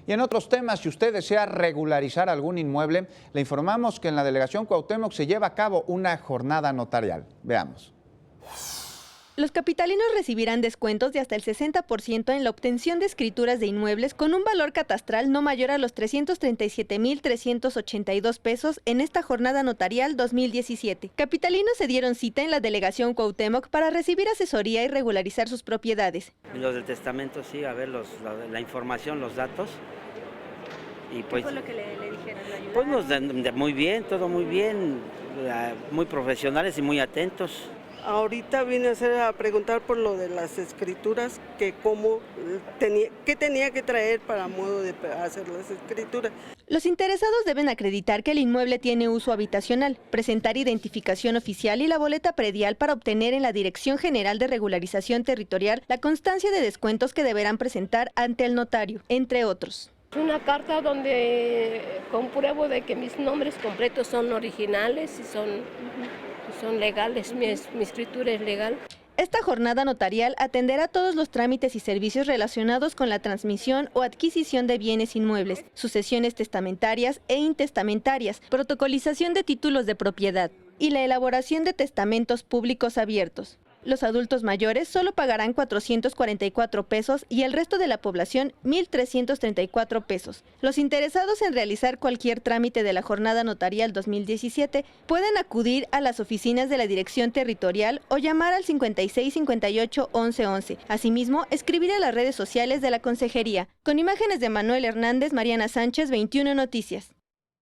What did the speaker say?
Y en otros temas, si usted desea regularizar algún inmueble, le informamos que en la delegación Cuauhtémoc se lleva a cabo una jornada notarial. Veamos. Los capitalinos recibirán descuentos de hasta el 60% en la obtención de escrituras de inmuebles con un valor catastral no mayor a los 337,382 pesos en esta jornada notarial 2017. Capitalinos se dieron cita en la delegación Cuauhtémoc para recibir asesoría y regularizar sus propiedades. Los del testamento, sí, a ver la información, los datos. Y pues, ¿Qué fue lo que le dijeron? Pues muy bien, todo muy bien, muy profesionales y muy atentos. Ahorita vine a preguntar por lo de las escrituras, que qué tenía que traer para modo de hacer las escrituras. Los interesados deben acreditar que el inmueble tiene uso habitacional, presentar identificación oficial y la boleta predial para obtener en la Dirección General de Regularización Territorial la constancia de descuentos que deberán presentar ante el notario, entre otros. Una carta donde compruebo de que mis nombres completos son originales y son legales, mi escritura es legal. Esta jornada notarial atenderá todos los trámites y servicios relacionados con la transmisión o adquisición de bienes inmuebles, sucesiones testamentarias e intestamentarias, protocolización de títulos de propiedad y la elaboración de testamentos públicos abiertos. Los adultos mayores solo pagarán 444 pesos y el resto de la población 1,334 pesos. Los interesados en realizar cualquier trámite de la jornada notarial 2017 pueden acudir a las oficinas de la Dirección Territorial o llamar al 5658-1111. Asimismo, escribir a las redes sociales de la Consejería. Con imágenes de Manuel Hernández, Mariana Sánchez, 21 Noticias.